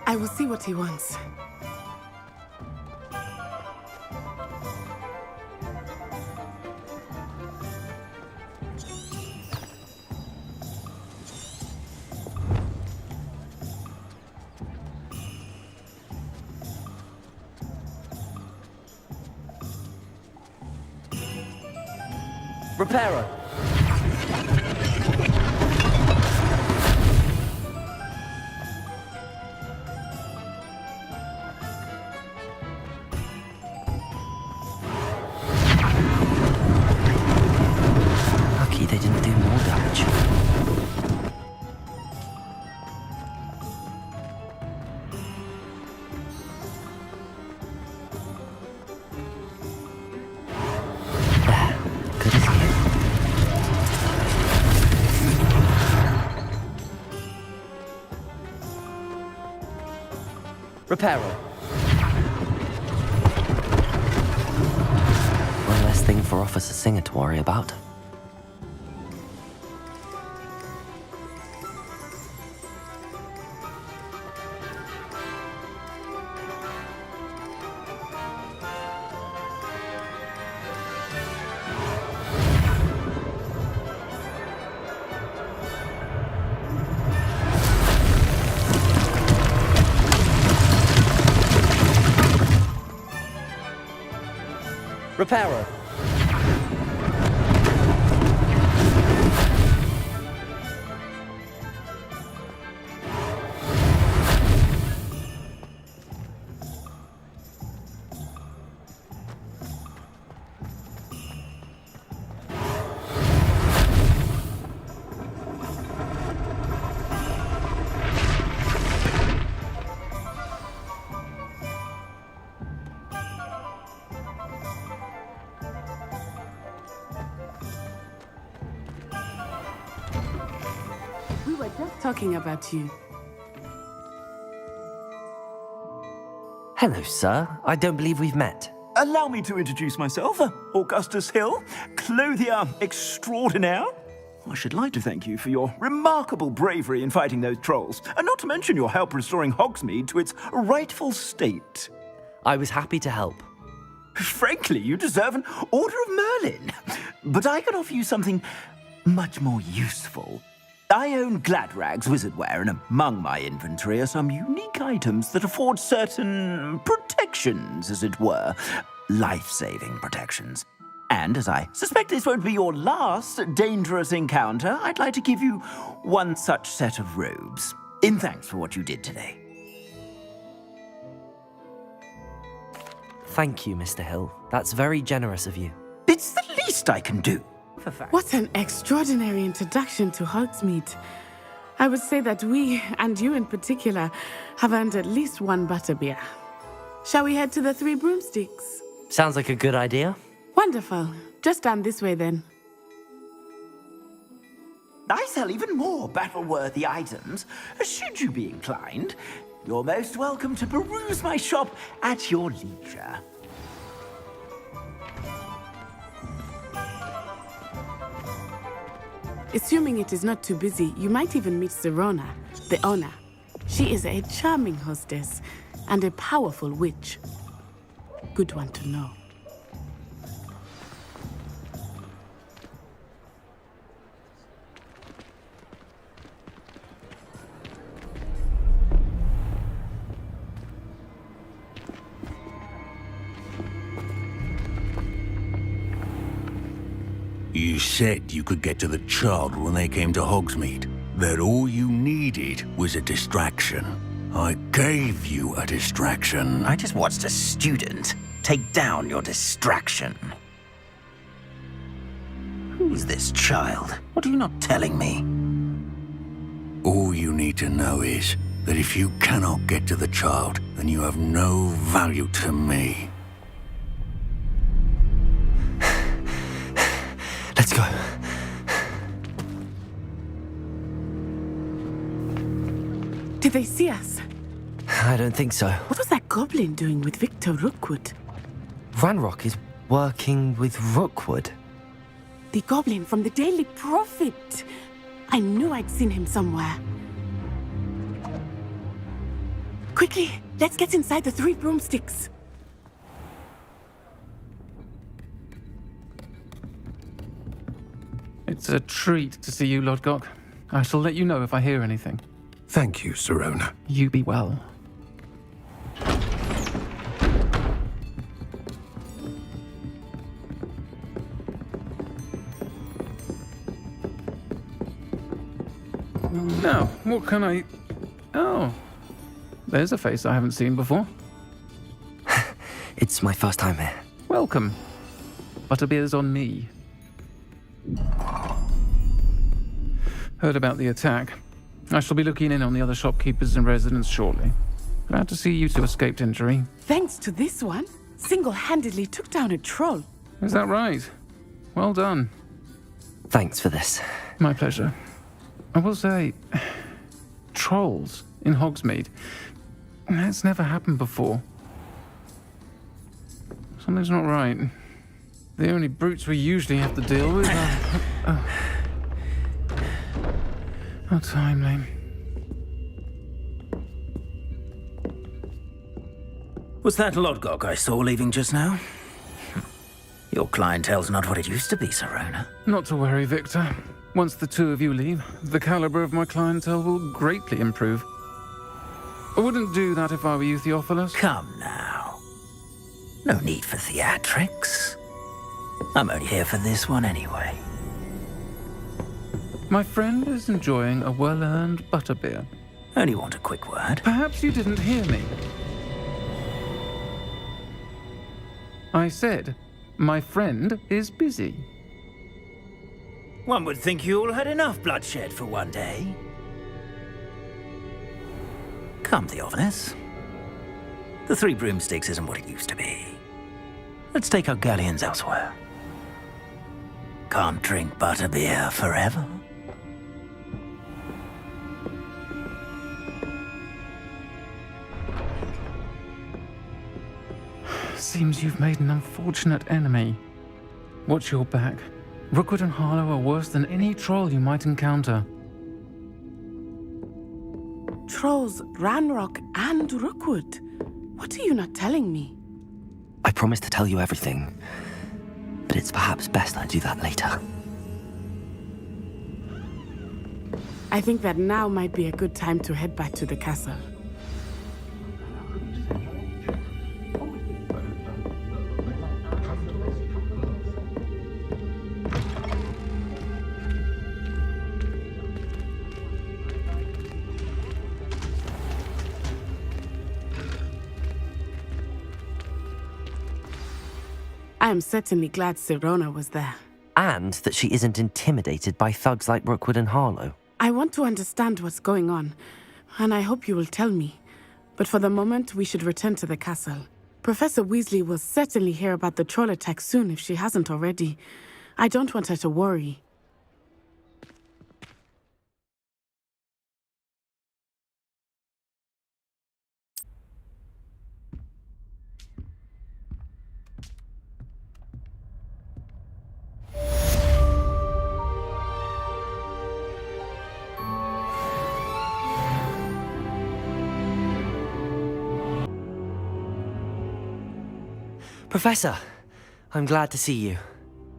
I will see what he wants. Repairer! Lucky they didn't do more damage. There, good as new. Repairer! One less thing for Officer Singer to worry about. Repairer! We were just talking about you. Hello, sir. I don't believe we've met. Allow me to introduce myself, Augustus Hill, clothier extraordinaire. I should like to thank you for your remarkable bravery in fighting those trolls, and not to mention your help restoring Hogsmeade to its rightful state. I was happy to help. Frankly, you deserve an Order of Merlin. But I can offer you something much more useful. I own Gladrag's wizardware, and among my inventory are some unique items that afford certain protections, as it were. Life-saving protections. And as I suspect this won't be your last dangerous encounter, I'd like to give you one such set of robes, in thanks for what you did today. Thank you, Mr. Hill. That's very generous of you. It's the least I can do. What an extraordinary introduction to Hogsmeade. I would say that we, and you in particular, have earned at least one butterbeer. Shall we head to the Three Broomsticks? Sounds like a good idea. Wonderful. Just down this way then. I sell even more battle-worthy items. Should you be inclined, you're most welcome to peruse my shop at your leisure. Assuming it is not too busy, you might even meet Serona, the owner. She is a charming hostess and a powerful witch. Good one to know. You said you could get to the child when they came to Hogsmeade. That all you needed was a distraction. I gave you a distraction. I just watched a student take down your distraction. Who's this child? What are you not telling me? All you need to know is that if you cannot get to the child, then you have no value to me. Let's go. Did they see us? I don't think so. What was that goblin doing with Victor Rookwood? Ranrock is working with Rookwood. The goblin from the Daily Prophet. I knew I'd seen him somewhere. Quickly, let's get inside the three broomsticks. It's a treat to see you, Lodgok. I shall let you know if I hear anything. Thank you, Sirona. You be well. Now, what can I... Oh, there's a face I haven't seen before. It's my first time here. Welcome. Butterbeer's on me. Heard about the attack. I shall be looking in on the other shopkeepers and residents shortly. Glad to see you two escaped injury. Thanks to this one, single-handedly took down a troll. Is that right? Well done. Thanks for this. My pleasure. I will say, trolls in Hogsmeade. That's never happened before. Something's not right. The only brutes we usually have to deal with are... How timely. Was that Lodgok I saw leaving just now? Your clientele's not what it used to be, Sirona. Not to worry, Victor. Once the two of you leave, the caliber of my clientele will greatly improve. I wouldn't do that if I were you, Theophilus. Come now. No need for theatrics. I'm only here for this one anyway. My friend is enjoying a well-earned butterbeer. Only want a quick word. Perhaps you didn't hear me. I said, my friend is busy. One would think you all had enough bloodshed for one day. Come, Theophilus. The Three Broomsticks isn't what it used to be. Let's take our galleons elsewhere. Can't drink butterbeer forever. Seems you've made an unfortunate enemy. Watch your back. Rookwood and Harlow are worse than any troll you might encounter. Trolls, Ranrock, and Rookwood. What are you not telling me? I promise to tell you everything, but it's perhaps best I do that later. I think that now might be a good time to head back to the castle. I am certainly glad Sirona was there. And that she isn't intimidated by thugs like Rookwood and Harlow. I want to understand what's going on, and I hope you will tell me. But for the moment, we should return to the castle. Professor Weasley will certainly hear about the troll attack soon if she hasn't already. I don't want her to worry. Professor, I'm glad to see you.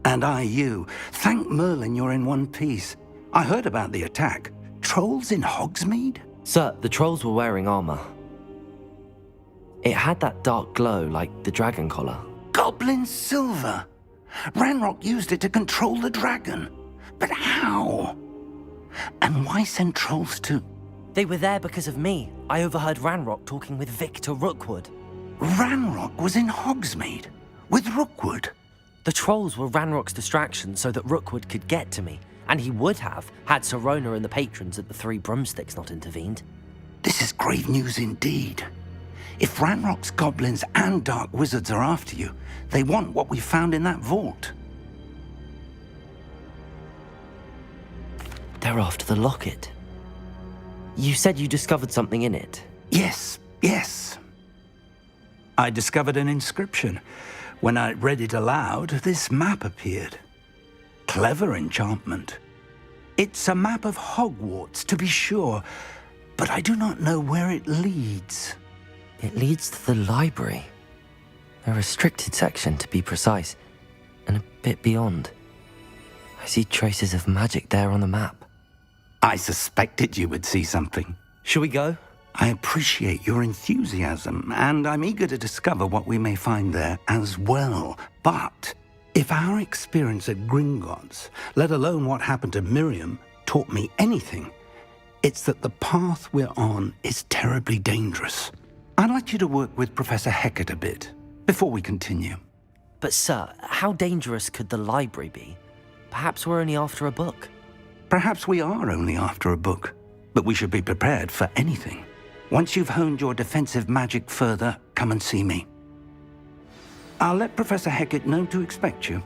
And I you. Thank Merlin you're in one piece. I heard about the attack. Trolls in Hogsmeade? Sir, the trolls were wearing armor. It had that dark glow like the dragon collar. Goblin silver! Ranrock used it to control the dragon. But how? And why send trolls to... They were there because of me. I overheard Ranrock talking with Victor Rookwood. Ranrock was in Hogsmeade? With Rookwood? The trolls were Ranrock's distraction so that Rookwood could get to me. And he would have, had Sirona and the patrons at the Three Broomsticks not intervened. This is grave news indeed. If Ranrock's goblins and dark wizards are after you, they want what we found in that vault. They're after the locket. You said you discovered something in it. Yes. I discovered an inscription. When I read it aloud, this map appeared. Clever enchantment. It's a map of Hogwarts, to be sure, but I do not know where it leads. It leads to the library. A restricted section, to be precise, and a bit beyond. I see traces of magic there on the map. I suspected you would see something. Shall we go? I appreciate your enthusiasm, and I'm eager to discover what we may find there as well. But if our experience at Gringotts, let alone what happened to Miriam, taught me anything, it's that the path we're on is terribly dangerous. I'd like you to work with Professor Hecat a bit before we continue. But sir, how dangerous could the library be? Perhaps we're only after a book. Perhaps we are only after a book, but we should be prepared for anything. Once you've honed your defensive magic further, come and see me. I'll let Professor Hecat know to expect you.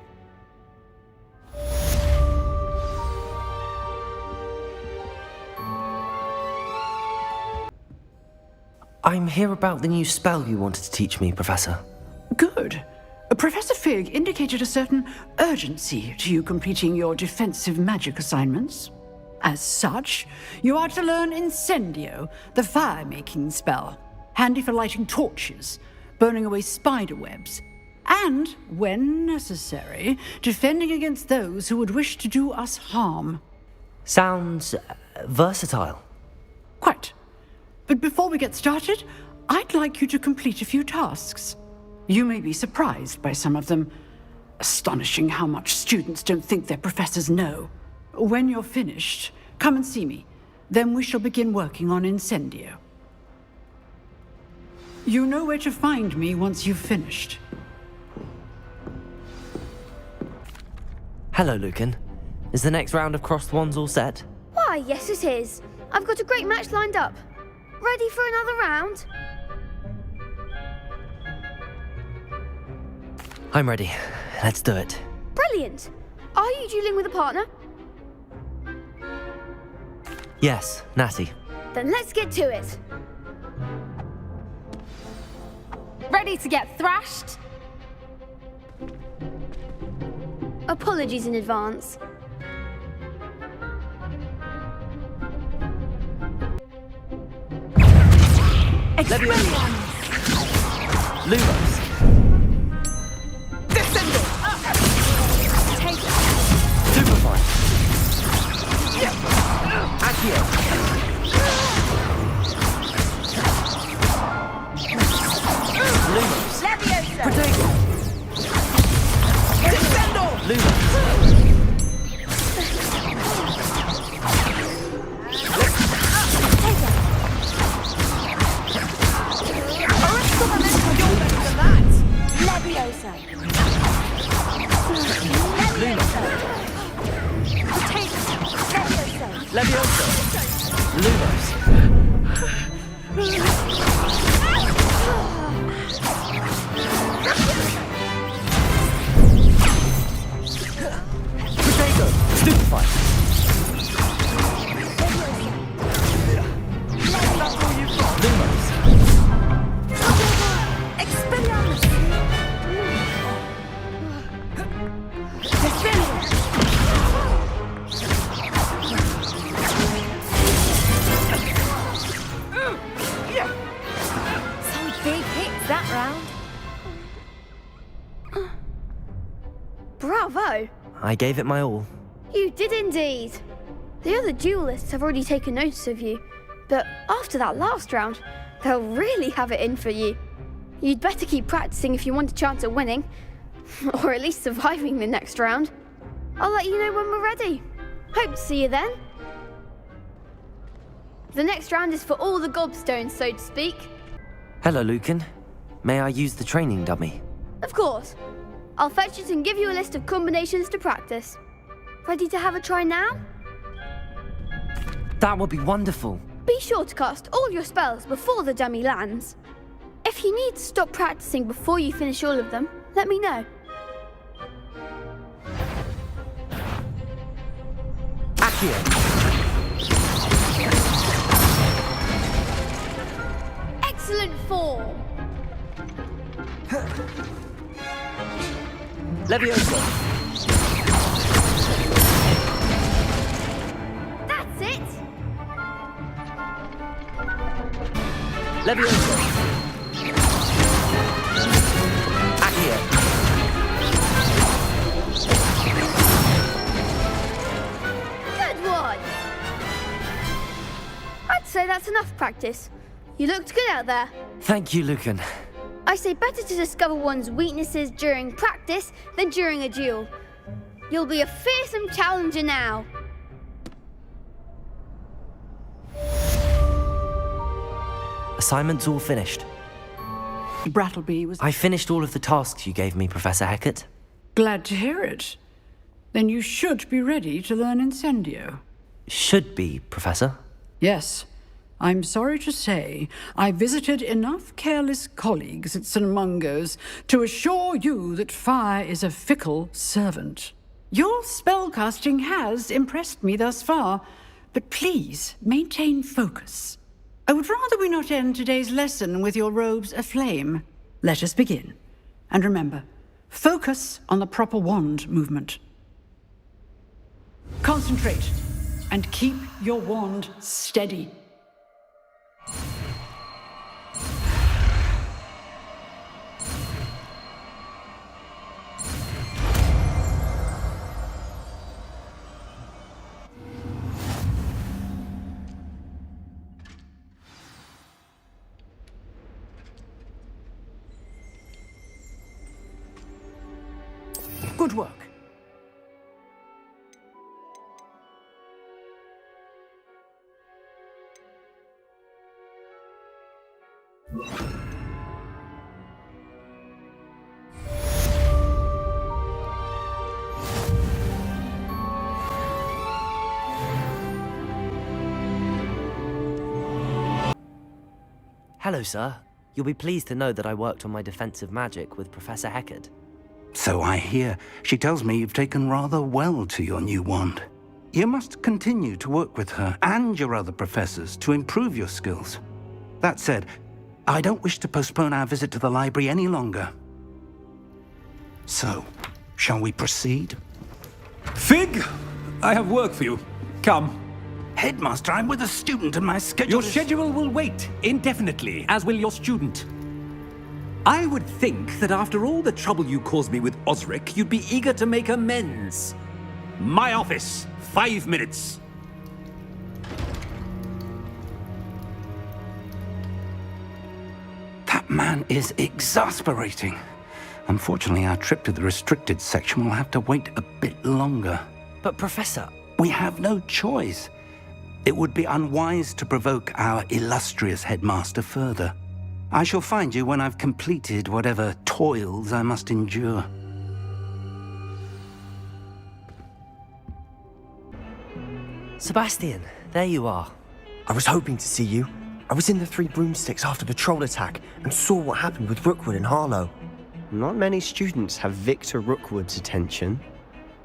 I'm here about the new spell you wanted to teach me, Professor. Good. Professor Fig indicated a certain urgency to you completing your defensive magic assignments. As such, you are to learn Incendio, the fire-making spell, handy for lighting torches, burning away spider webs, and, when necessary, defending against those who would wish to do us harm. Sounds versatile. Quite. But before we get started, I'd like you to complete a few tasks. You may be surprised by some of them. Astonishing how much students don't think their professors know. When you're finished, come and see me. Then we shall begin working on Incendio. You know where to find me once you've finished. Hello, Lucan. Is the next round of Crossed Wands all set? Why, yes it is. I've got a great match lined up. Ready for another round? I'm ready. Let's do it. Brilliant. Are you dueling with a partner? Yes, Natty. Then let's get to it. Ready to get thrashed? Apologies in advance. Lumos. Superfly. Accio. Lumos. Protego. Lumos. Levioso. Lumos. Protego. Stupefy. Lumos. Expelliarmus! Some big hits that round. Bravo! I gave it my all. You did indeed. The other duelists have already taken notice of you, but after that last round, they'll really have it in for you. You'd better keep practicing if you want a chance at winning, or at least surviving the next round. I'll let you know when we're ready. Hope to see you then. The next round is for all the gobstones, so to speak. Hello, Lucan. May I use the training dummy? Of course. I'll fetch it and give you a list of combinations to practice. Ready to have a try now? That would be wonderful. Be sure to cast all your spells before the dummy lands. If you need to stop practicing before you finish all of them, let me know. Accio. Excellent form! Levioso. That's it! Levioso. That's enough practice. You looked good out there. Thank you, Lucan. I say better to discover one's weaknesses during practice than during a duel. You'll be a fearsome challenger now. Assignments all finished. Brattleby was I finished all of the tasks you gave me, Professor Hecat. glad to hear it. Then you should be ready to learn Incendio. Should be, Professor. Yes. I'm sorry to say, I visited enough careless colleagues at St. Mungo's to assure you that fire is a fickle servant. Your spellcasting has impressed me thus far, but please maintain focus. I would rather we not end today's lesson with your robes aflame. Let us begin. And remember, focus on the proper wand movement. Concentrate, and keep your wand steady. Good work. Hello, sir. You'll be pleased to know that I worked on my defensive magic with Professor Hecat. So I hear. She tells me you've taken rather well to your new wand. You must continue to work with her and your other professors to improve your skills. That said, I don't wish to postpone our visit to the library any longer. So, shall we proceed? Fig! I have work for you. Come. Headmaster, I'm with a student and my schedule Your schedule will wait indefinitely, as will your student. I would think that after all the trouble you caused me with Osric, you'd be eager to make amends. My office, 5 minutes. That man is exasperating. Unfortunately, our trip to the restricted section will have to wait a bit longer. But, Professor... We have no choice. It would be unwise to provoke our illustrious headmaster further. I shall find you when I've completed whatever toils I must endure. Sebastian, there you are. I was hoping to see you. I was in the Three Broomsticks after the troll attack and saw what happened with Rookwood and Harlow. Not many students have Victor Rookwood's attention.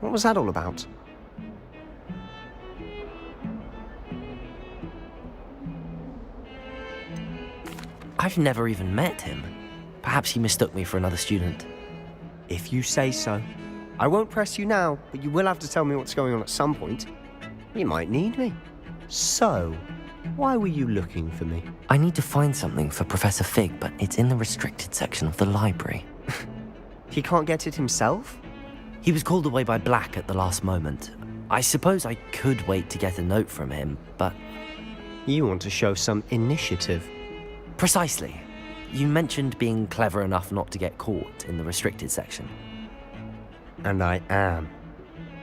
What was that all about? I've never even met him. Perhaps he mistook me for another student. If you say so. I won't press you now, but you will have to tell me what's going on at some point. You might need me. So, why were you looking for me? I need to find something for Professor Fig, but it's in the restricted section of the library. He can't get it himself? He was called away by Black at the last moment. I suppose I could wait to get a note from him, but... You want to show some initiative. Precisely. You mentioned being clever enough not to get caught in the restricted section. And I am.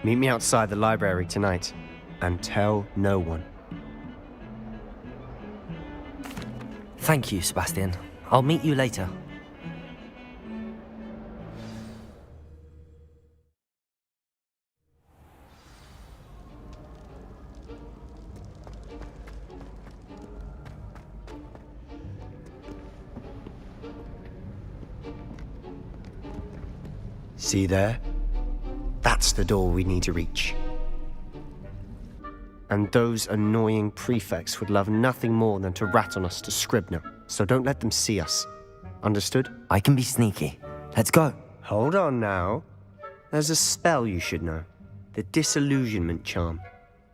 Meet me outside the library tonight, and tell no one. Thank you, Sebastian. I'll meet you later. See there? That's the door we need to reach. And those annoying prefects would love nothing more than to rat on us to Scribner, so don't let them see us. Understood? I can be sneaky. Let's go. Hold on now. There's a spell you should know. The Disillusionment Charm.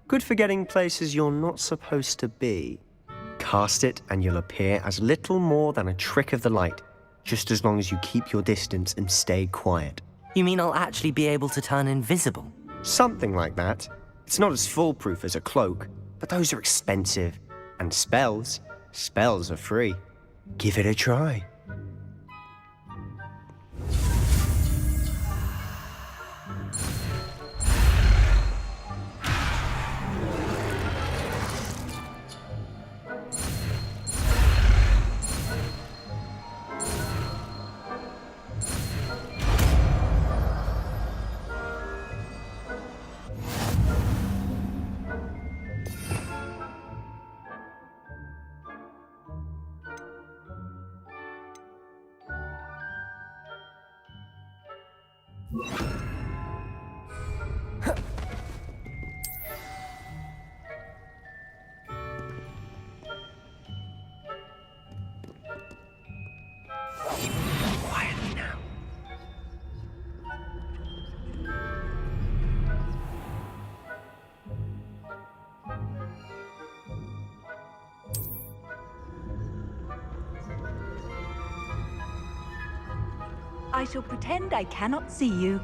Good for getting places you're not supposed to be. Cast it and you'll appear as little more than a trick of the light, just as long as you keep your distance and stay quiet. You mean I'll actually be able to turn invisible? Something like that. It's not as foolproof as a cloak, but those are expensive, And spells are free. Give it a try. Quietly now. I shall pretend I cannot see you.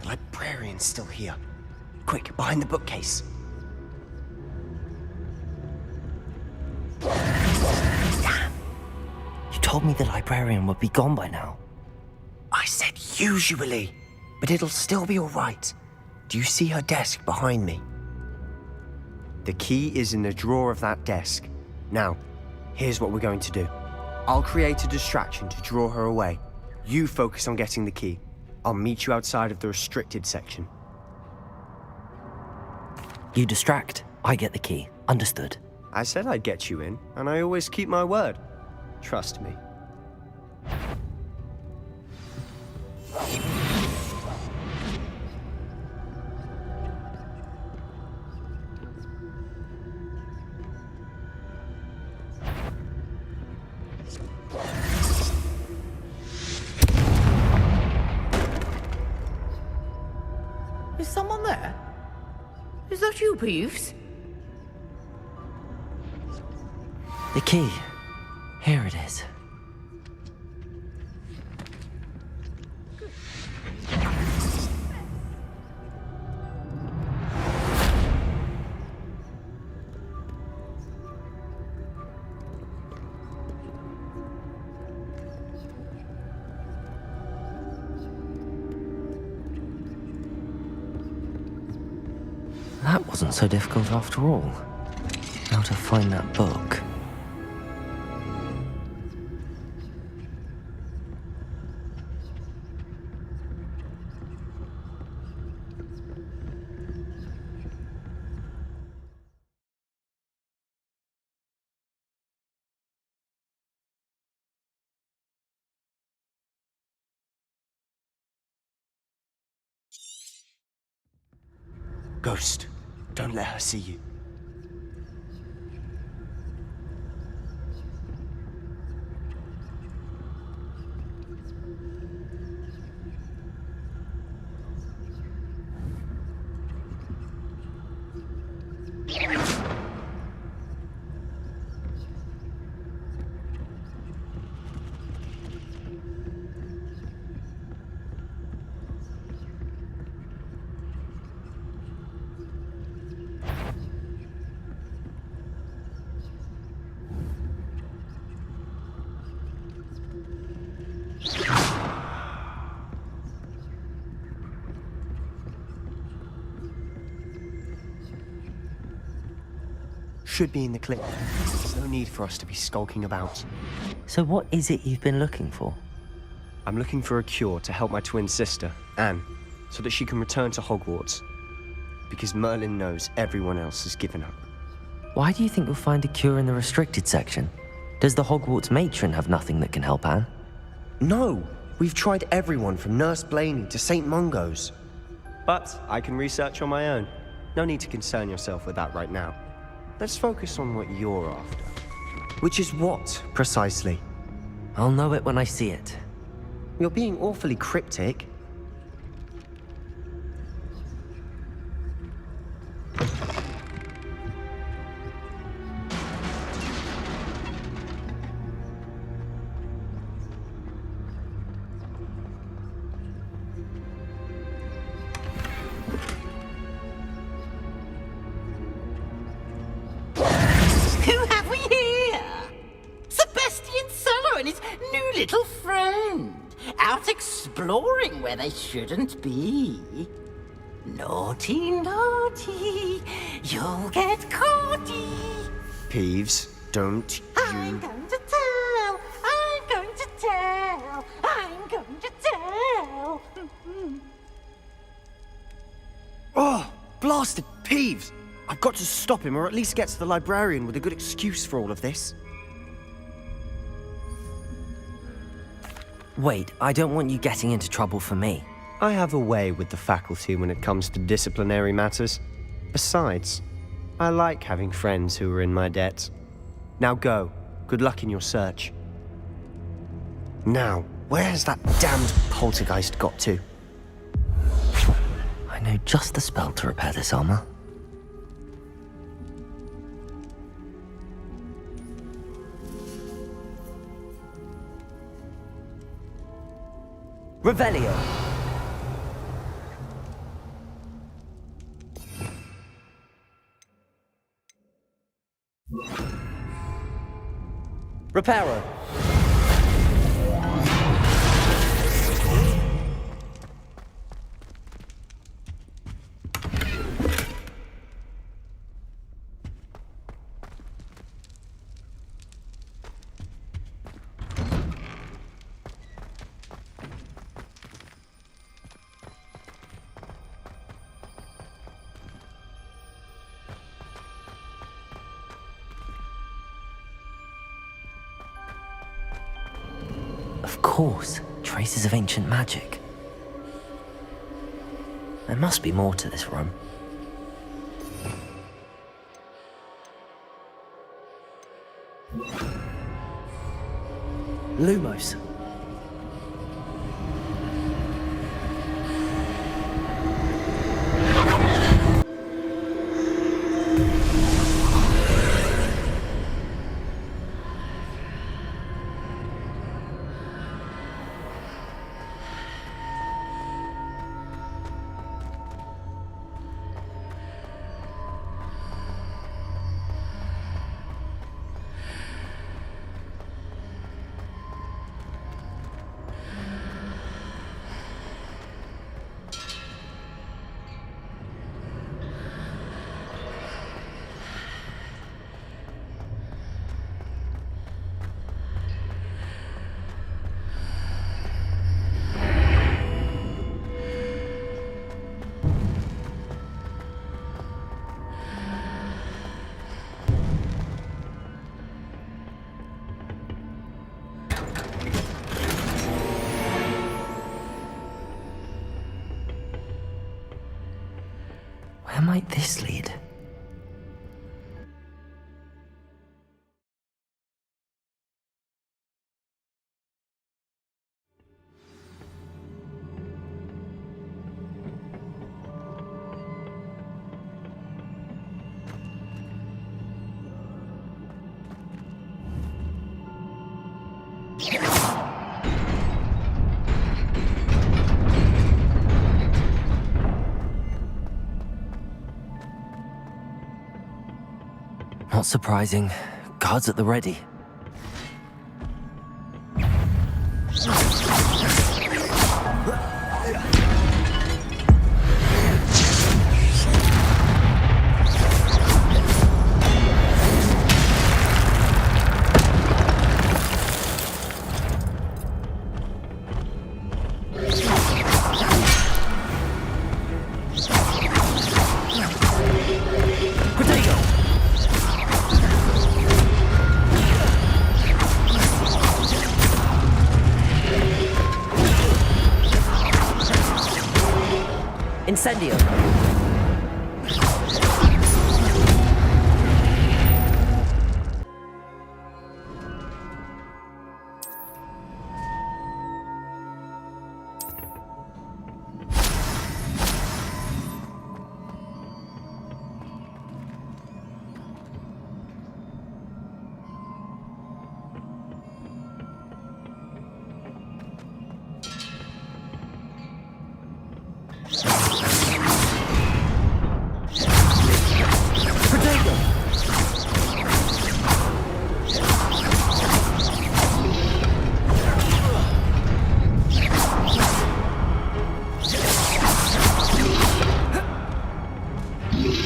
The librarian's still here. Quick, behind the bookcase. Damn! You told me the librarian would be gone by now. I said usually, but it'll still be all right. Do you see her desk behind me? The key is in the drawer of that desk. Now, here's what we're going to do. I'll create a distraction to draw her away. You focus on getting the key. I'll meet you outside of the restricted section. You distract, I get the key. Understood. I said I'd get you in, and I always keep my word. Trust me. Is someone there? Is that you, Peeves? The key. Here it is. That wasn't so difficult after all. How to find that book. Ghost, don't let her see you. should be in the clear. There's no need for us to be skulking about. So what is it you've been looking for? I'm looking for a cure to help my twin sister, Anne, so that she can return to Hogwarts. Because Merlin knows everyone else has given up. Why do you think you'll find a cure in the restricted section? Does the Hogwarts matron have nothing that can help Anne? No! We've tried everyone from Nurse Blaney to St. Mungo's. But I can research on my own. No need to concern yourself with that right now. Let's focus on what you're after. Which is what, precisely? I'll know it when I see it. You're being awfully cryptic. Who have we here? Sebastian Solo and his new little friend, out exploring where they shouldn't be. Naughty, naughty, you'll get caughty. Peeves, don't you... I'm going to tell, I'm going to tell, I'm going to tell. Oh, blasted Peeves! I've got to stop him, or at least get to the librarian with a good excuse for all of this. Wait, I don't want you getting into trouble for me. I have a way with the faculty when it comes to disciplinary matters. Besides, I like having friends who are in my debt. Now go. Good luck in your search. Now, where has that damned poltergeist got to? I know just the spell to repair this armor. Revelio. Reparo. Of course, traces of ancient magic. There must be more to this room. Lumos. Where might this lead? Not surprising. Guards at the ready.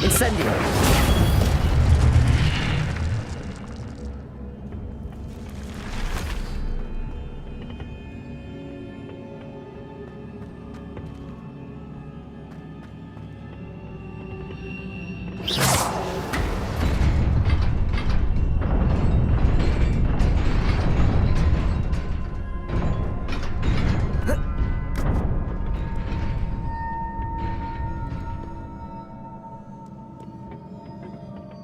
Incendio.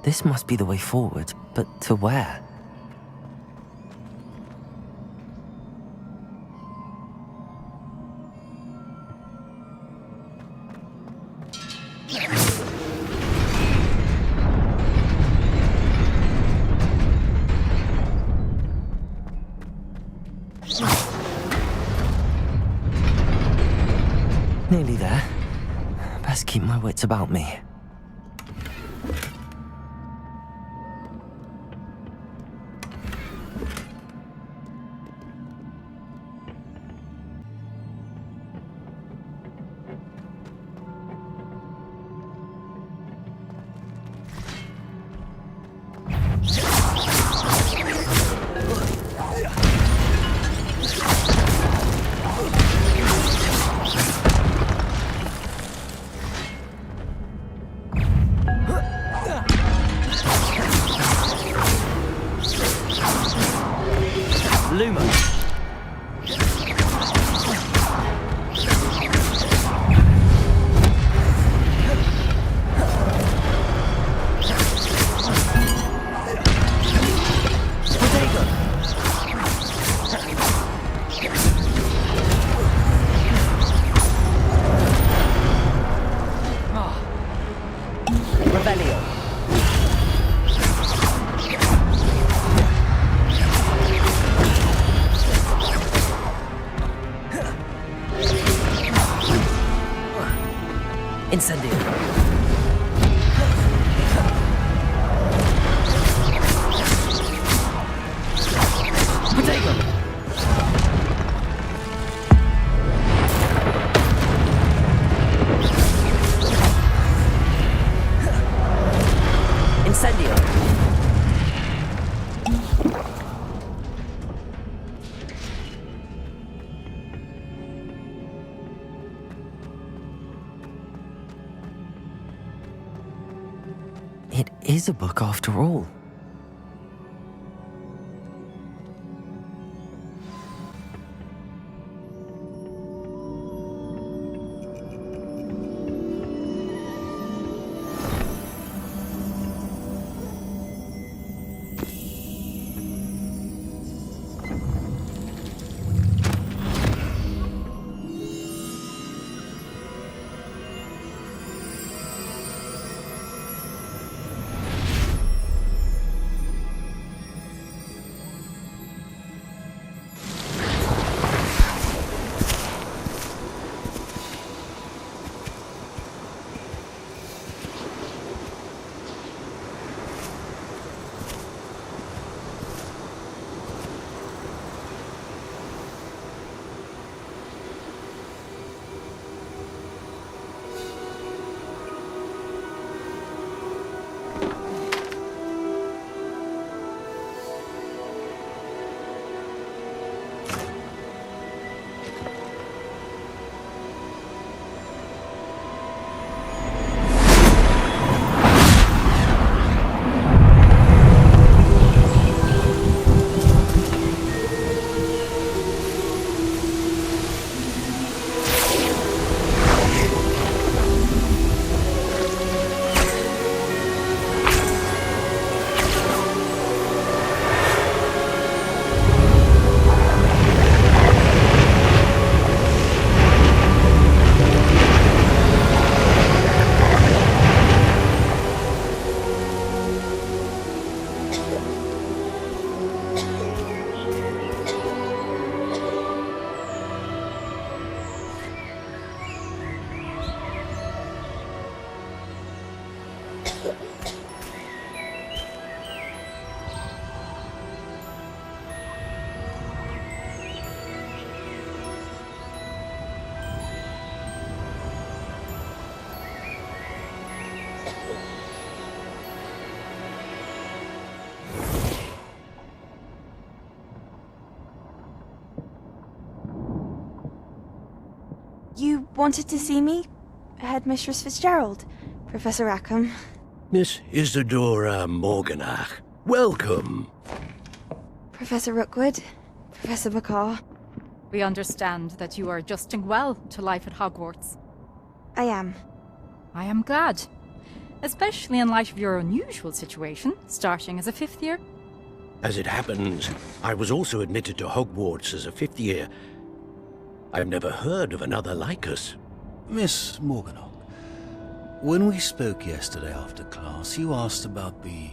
This must be the way forward, but to where? Nearly there. Best keep my wits about me. Incendio. Potato. Incendio. It is a book after all. wanted to see me? Headmistress Fitzgerald, Professor Rackham. Miss Isadora Morganach, welcome. Professor Rookwood, Professor Bakar. We understand that you are adjusting well to life at Hogwarts. I am. I am glad. Especially in light of your unusual situation, starting as a 5th year. As it happens, I was also admitted to Hogwarts as a 5th year. I've never heard of another like us. Miss Morganach, when we spoke yesterday after class, you asked about the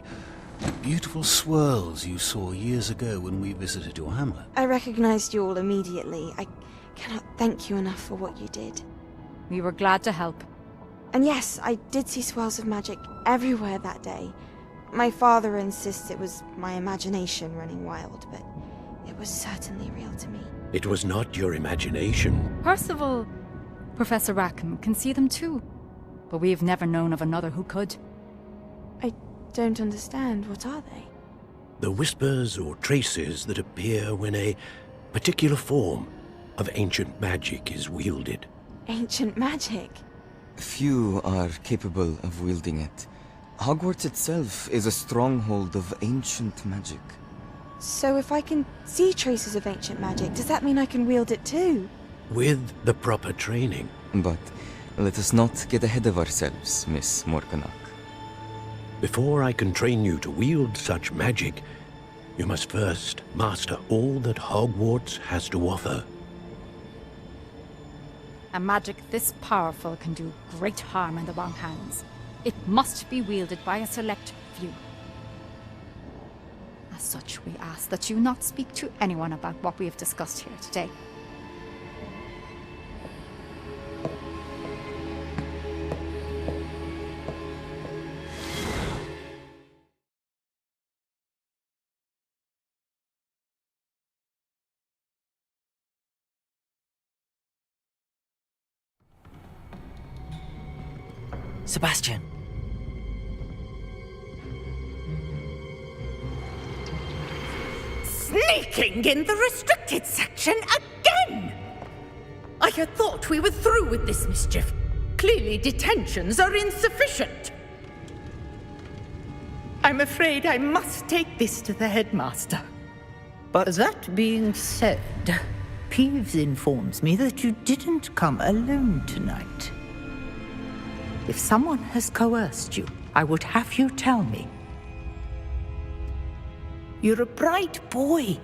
beautiful swirls you saw years ago when we visited your hamlet. I recognized you all immediately. I cannot thank you enough for what you did. We were glad to help. And yes, I did see swirls of magic everywhere that day. My father insists it was my imagination running wild, but it was certainly real to me. It was not your imagination. Percival, Professor Rackham can see them too. But we've never known of another who could. I don't understand. What are they? The whispers or traces that appear when a particular form of ancient magic is wielded. Ancient magic? Few are capable of wielding it. Hogwarts itself is a stronghold of ancient magic. So if I can see traces of ancient magic, does that mean I can wield it too? With the proper training. But let us not get ahead of ourselves, Miss Morganach. Before I can train you to wield such magic, you must first master all that Hogwarts has to offer. A magic this powerful can do great harm in the wrong hands. It must be wielded by a select few. As such, we ask that you not speak to anyone about what we have discussed here today. Sebastian! Sneaking in the restricted section again! I had thought we were through with this mischief. Clearly detentions are insufficient. I'm afraid I must take this to the headmaster. But that being said, Peeves informs me that you didn't come alone tonight. If someone has coerced you, I would have you tell me. You're a bright boy.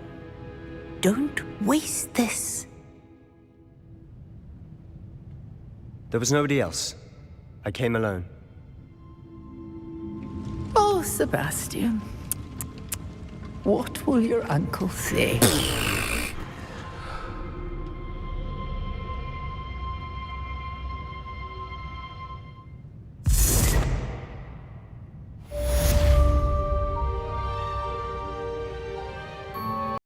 Don't waste this. There was nobody else. I came alone. Oh, Sebastian. What will your uncle say?